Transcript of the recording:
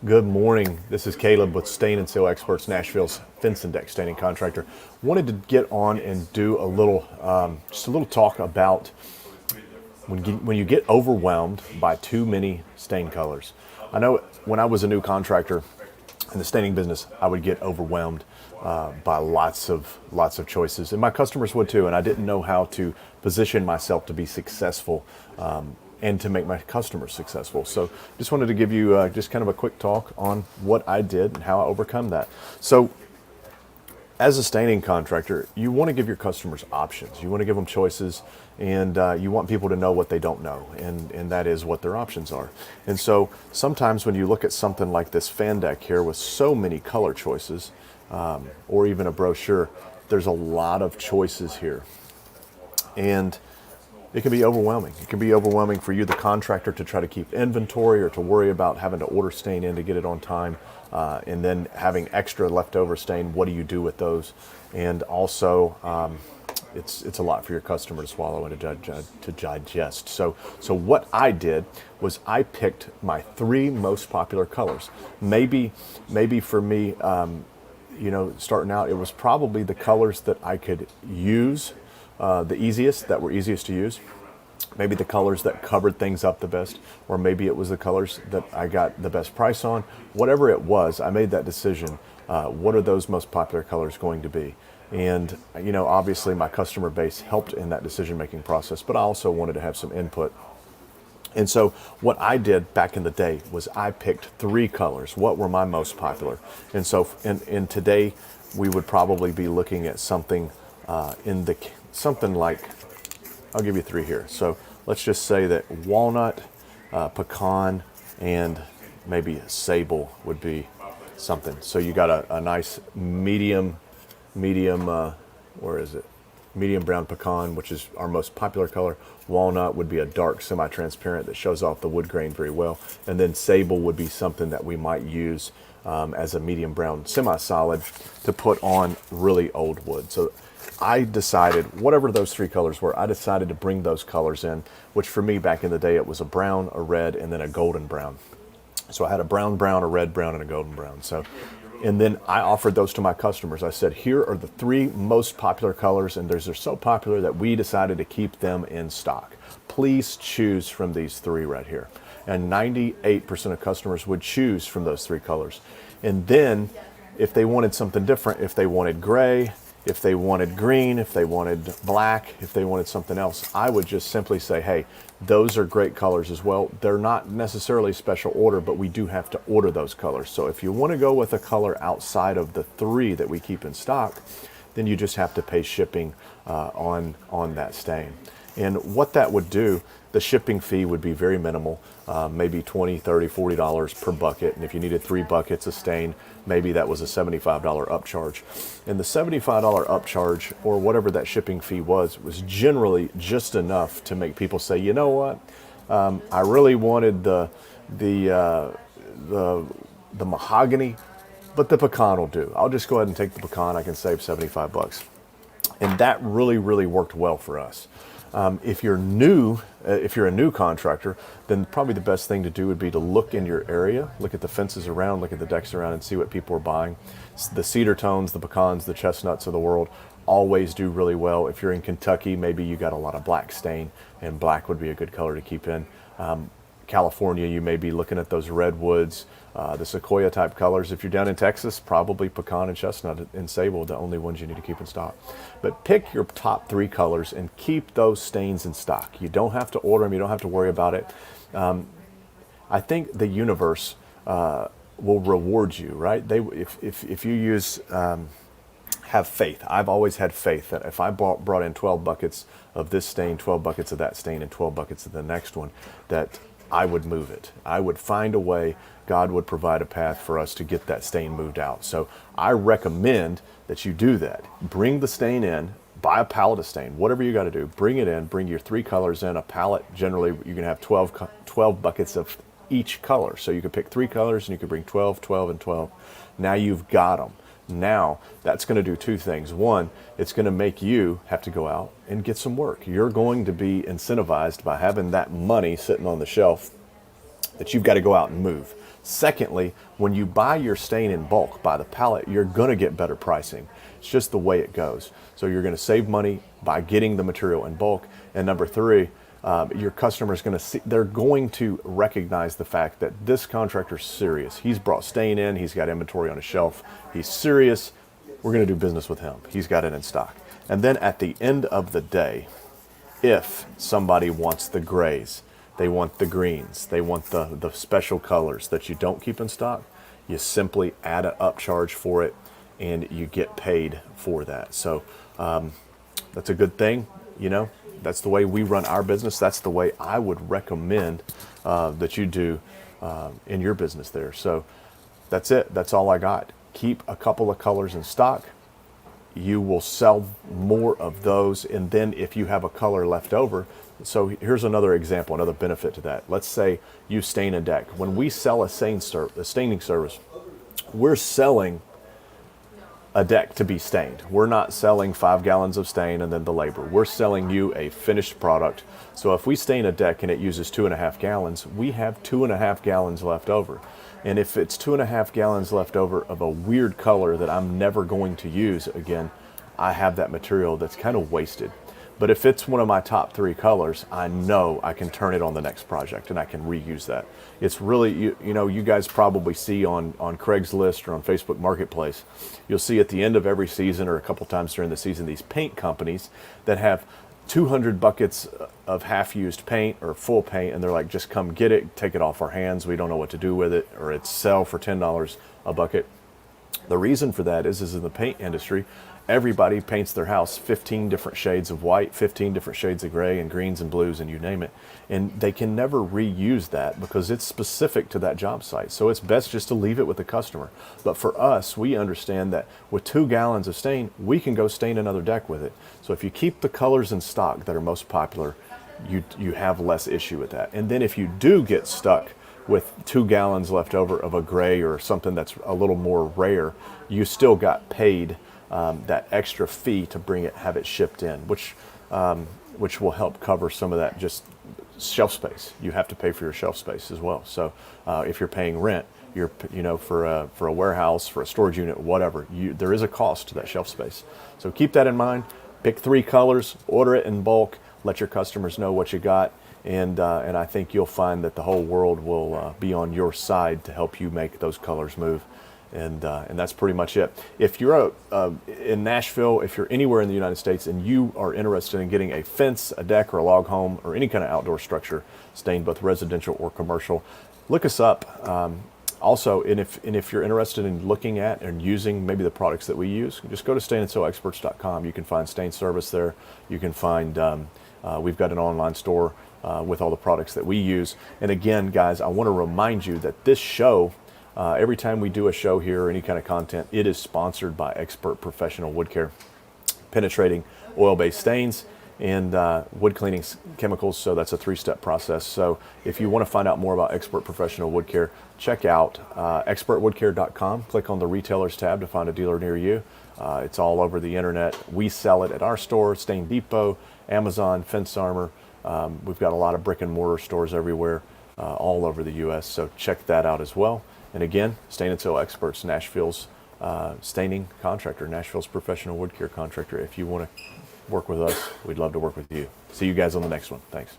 Good morning. This is Caleb with Stain and Seal Experts, Nashville's fence and deck staining contractor. Wanted to get on and do a little, just a little talk about when you get overwhelmed by too many stain colors. I know when I was a new contractor in the staining business, I would get overwhelmed by lots of choices, and my customers would too. And I didn't know how to position myself to be successful and to make my customers successful. So just wanted to give you just kind of a quick talk on what I did and how I overcome that. So as a staining contractor, you want to give your customers options. You want to give them choices, and you want people to know what they don't know, and that is what their options are. And so sometimes when you look at something like this fan deck here with so many color choices, or even a brochure, there's a lot of choices here. And it can be overwhelming. It can be overwhelming for you, the contractor, to try to keep inventory or to worry about having to order stain in to get it on time, and then having extra leftover stain. What do you do with those? And also, it's a lot for your customer to swallow and to digest. So what I did was I picked my three most popular colors. Maybe for me, starting out, it was probably the colors that I could use that were easiest to use. Maybe the colors that covered things up the best, or maybe it was the colors that I got the best price on. Whatever it was, I made that decision. What are those most popular colors going to be? And obviously my customer base helped in that decision-making process, but I also wanted to have some input. And so what I did back in the day was I picked three colors. What were my most popular? And so in today, we would probably be looking at something something like, I'll give you three here. So let's just say that walnut, pecan, and maybe sable would be something. So you got a nice medium, where is it? Medium brown pecan, which is our most popular color. Walnut would be a dark semi-transparent that shows off the wood grain very well. And then sable would be something that we might use as a medium brown semi-solid to put on really old wood. So I decided, whatever those three colors were, I decided to bring those colors in, which for me back in the day, it was a brown, a red, and then a golden brown. So I had a brown, a red brown, and a golden brown. And then I offered those to my customers. I said, here are the three most popular colors, and they're so popular that we decided to keep them in stock. Please choose from these three right here. And 98% of customers would choose from those three colors. And then if they wanted something different, if they wanted gray, if they wanted green, if they wanted black, if they wanted something else, I would just simply say, hey, those are great colors as well. They're not necessarily special order, but we do have to order those colors. So if you want to go with a color outside of the three that we keep in stock, then you just have to pay shipping on that stain. And what that would do, the shipping fee would be very minimal, maybe $20, $30, $40 per bucket. And if you needed 3 buckets of stain, maybe that was a $75 upcharge. And the $75 upcharge, or whatever that shipping fee was generally just enough to make people say, you know what, I really wanted the mahogany, but the pecan will do. I'll just go ahead and take the pecan. I can save 75 bucks. And that really, really worked well for us. If you're a new contractor, then probably the best thing to do would be to look in your area, look at the fences around, look at the decks around, and see what people are buying. The cedar tones, the pecans, the chestnuts of the world always do really well. If you're in Kentucky, maybe you got a lot of black stain, and black would be a good color to keep in. California, you may be looking at those redwoods, the sequoia type colors. If you're down in Texas, probably pecan and chestnut and sable, the only ones you need to keep in stock. But pick your top three colors and keep those stains in stock. You don't have to order them. You don't have to worry about it. I think the universe will reward you, right? If you use have faith. I've always had faith that if I brought in 12 buckets of this stain, 12 buckets of that stain, and 12 buckets of the next one, that I would move it. I would find a way. God would provide a path for us to get that stain moved out. So I recommend that you do that. Bring the stain in, buy a pallet of stain, whatever you got to do. Bring it in, bring your three colors in. A pallet, generally, you can have 12 buckets of each color. So you could pick three colors and you could bring 12, 12, and 12. Now you've got them. Now, that's going to do two things. One, it's going to make you have to go out and get some work. You're going to be incentivized by having that money sitting on the shelf that you've got to go out and move. Secondly, when you buy your stain in bulk by the pallet, you're going to get better pricing. It's just the way it goes. So you're going to save money by getting the material in bulk. And number three, your customer's going to see, they're going to recognize the fact that this contractor's serious. He's brought stain in, he's got inventory on his shelf, he's serious. We're going to do business with him. He's got it in stock. And then at the end of the day, if somebody wants the grays, they want the greens, they want the special colors that you don't keep in stock, you simply add an upcharge for it and you get paid for that. So that's a good thing. You know, that's the way we run our business. That's the way I would recommend that you do in your business there. So that's it. That's all I got. Keep a couple of colors in stock. You will sell more of those. And then if you have a color left over, so here's another example, another benefit to that. Let's say you stain a deck. When we sell a staining service, we're selling a deck to be stained. We're not selling 5 gallons of stain and then the labor. We're selling you a finished product. So if we stain a deck and it uses 2.5 gallons, we have 2.5 gallons left over. And if it's 2.5 gallons left over of a weird color that I'm never going to use again, I have that material that's kind of wasted. But if it's one of my top 3 colors, I know I can turn it on the next project and I can reuse that. It's really, you know, you guys probably see on Craigslist or on Facebook Marketplace, you'll see at the end of every season or a couple times during the season, these paint companies that have 200 buckets of half-used paint or full paint, and they're like, just come get it, take it off our hands, we don't know what to do with it, or it's sell for $10 a bucket. The reason for that is in the paint industry, everybody paints their house 15 different shades of white, 15 different shades of gray, and greens and blues, and you name it. And they can never reuse that because it's specific to that job site. So it's best just to leave it with the customer. But for us, we understand that with 2 gallons of stain, we can go stain another deck with it. So if you keep the colors in stock that are most popular, you have less issue with that. And then if you do get stuck with 2 gallons left over of a gray or something that's a little more rare, you still got paid that extra fee to bring it, have it shipped in, which will help cover some of that just shelf space. You have to pay for your shelf space as well. So if you're paying rent, for a warehouse, for a storage unit, whatever, there is a cost to that shelf space. So keep that in mind. Pick 3 colors, order it in bulk, let your customers know what you got, and I think you'll find that the whole world will be on your side to help you make those colors move. And that's pretty much it. If you're in Nashville, if you're anywhere in the United States and you are interested in getting a fence, a deck, or a log home, or any kind of outdoor structure stained, both residential or commercial, look us up. Also, and if you're interested in looking at and using maybe the products that we use, just go to stainandsealexperts.com. You can find stain service there. You can find, we've got an online store with all the products that we use. And again, guys, I want to remind you that this show, every time we do a show here or any kind of content, it is sponsored by Expert Professional Wood Care, penetrating oil-based stains and wood cleaning chemicals. So that's a 3-step process. So if you want to find out more about Expert Professional Wood Care, check out expertwoodcare.com. Click on the retailers tab to find a dealer near you. It's all over the internet. We sell it at our store, Stain Depot, Amazon, Fence Armor. We've got a lot of brick and mortar stores everywhere, all over the U.S. So check that out as well. And again, Stain and Seal Experts, Nashville's staining contractor, Nashville's professional wood care contractor. If you want to work with us, we'd love to work with you. See you guys on the next one. Thanks.